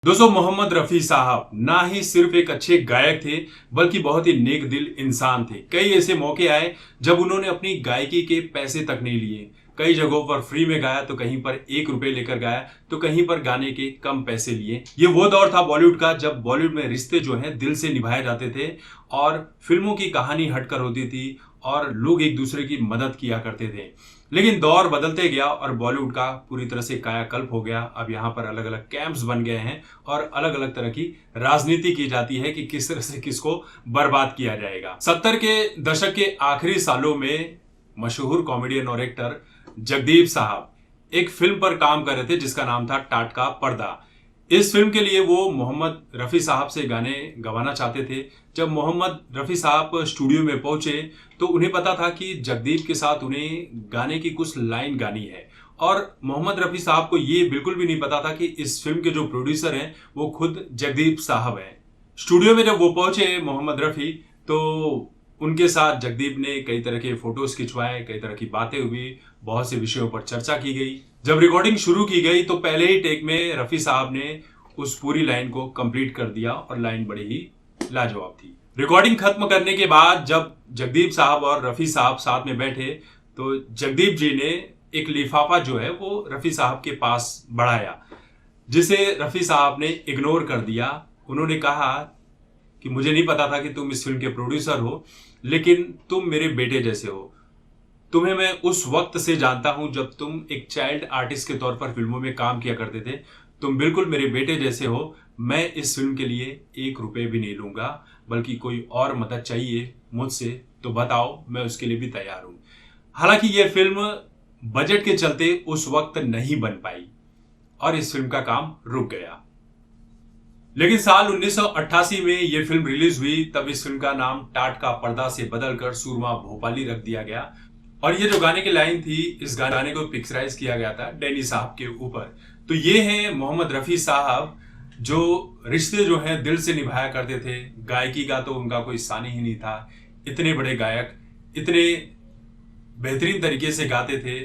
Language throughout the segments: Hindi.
दोस्तों, मोहम्मद रफ़ी साहब ना ही सिर्फ एक अच्छे गायक थे बल्कि बहुत ही नेक दिल इंसान थे। कई ऐसे मौके आए जब उन्होंने अपनी गायकी के पैसे तक नहीं लिए। कई जगहों पर फ्री में गाया तो कहीं पर 1 रुपए लेकर गाया तो कहीं पर गाने के कम पैसे लिए। ये वो दौर था बॉलीवुड का जब बॉलीवुड में रिश्ते जो हैं दिल से निभाए जाते थे और फिल्मों की कहानी हटकर होती थी और लोग एक दूसरे की मदद किया करते थे। लेकिन दौर बदलते गया और बॉलीवुड का पूरी तरह से कायाकल्प हो गया। अब यहाँ पर अलग अलग कैंप्स बन गए हैं और अलग अलग तरह की राजनीति की जाती है कि किस तरह से किसको बर्बाद किया जाएगा। 70 के दशक के आखिरी सालों में मशहूर कॉमेडियन और एक्टर जगदीप साहब एक फिल्म पर काम कर रहे थे जिसका नाम था टाट का पर्दा। इस फिल्म के लिए वो मोहम्मद रफ़ी साहब से गाने गवाना चाहते थे। जब मोहम्मद रफ़ी साहब स्टूडियो में पहुंचे तो उन्हें पता था कि जगदीप के साथ उन्हें गाने की कुछ लाइन गानी है और मोहम्मद रफ़ी साहब को ये बिल्कुल भी नहीं पता था कि इस फिल्म के जो प्रोड्यूसर हैं वो खुद जगदीप साहब हैं। स्टूडियो में जब वो पहुंचे मोहम्मद रफ़ी तो उनके साथ जगदीप ने कई तरह के फोटोज खिंचवाए, कई तरह की बातें हुई, बहुत से विषयों पर चर्चा की गई। जब रिकॉर्डिंग शुरू की गई तो पहले ही टेक में रफ़ी साहब ने उस पूरी लाइन को कंप्लीट कर दिया और लाइन बड़ी ही लाजवाब थी। रिकॉर्डिंग खत्म करने के बाद जब जगदीप साहब और रफ़ी साहब साथ में बैठे तो जगदीप जी ने एक लिफाफा जो है वो रफ़ी साहब के पास बढ़ाया, जिसे रफ़ी साहब ने इग्नोर कर दिया। उन्होंने कहा कि मुझे नहीं पता था कि तुम इस फिल्म के प्रोड्यूसर हो, लेकिन तुम मेरे बेटे जैसे हो। तुम्हें मैं उस वक्त से जानता हूं जब तुम एक चाइल्ड आर्टिस्ट के तौर पर फिल्मों में काम किया करते थे। तुम बिल्कुल मेरे बेटे जैसे हो। मैं इस फिल्म के लिए 1 रुपए भी नहीं लूंगा, बल्कि कोई और मदद चाहिए मुझसे तो बताओ, मैं उसके लिए भी तैयार हूं। हालांकि यह फिल्म बजट के चलते उस वक्त नहीं बन पाई और इस फिल्म का काम रुक गया। लेकिन साल 1988 में यह फिल्म रिलीज हुई। तब इस फिल्म का नाम टाट का पर्दा से बदलकर सूरमा भोपाली रख दिया गया और ये जो गाने की लाइन थी, इस गाने को पिक्चराइज किया गया था डैनी साहब के ऊपर। तो ये हैं मोहम्मद रफ़ी साहब जो रिश्ते जो हैं दिल से निभाया करते थे। गायकी का तो उनका कोई सानी ही नहीं था। इतने बड़े गायक, इतने बेहतरीन तरीके से गाते थे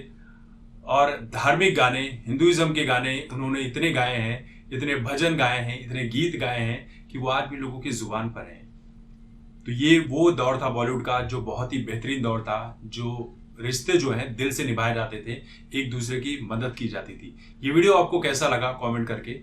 और धार्मिक गाने, हिंदुइज्म के गाने उन्होंने इतने गाए हैं, इतने भजन गाए हैं, इतने गीत गाए हैं कि वो आज भी लोगों की जुबान पर हैं। तो ये वो दौर था बॉलीवुड का जो बहुत ही बेहतरीन दौर था, जो रिश्ते जो हैं दिल से निभाए जाते थे, एक दूसरे की मदद की जाती थी। ये वीडियो आपको कैसा लगा कमेंट करके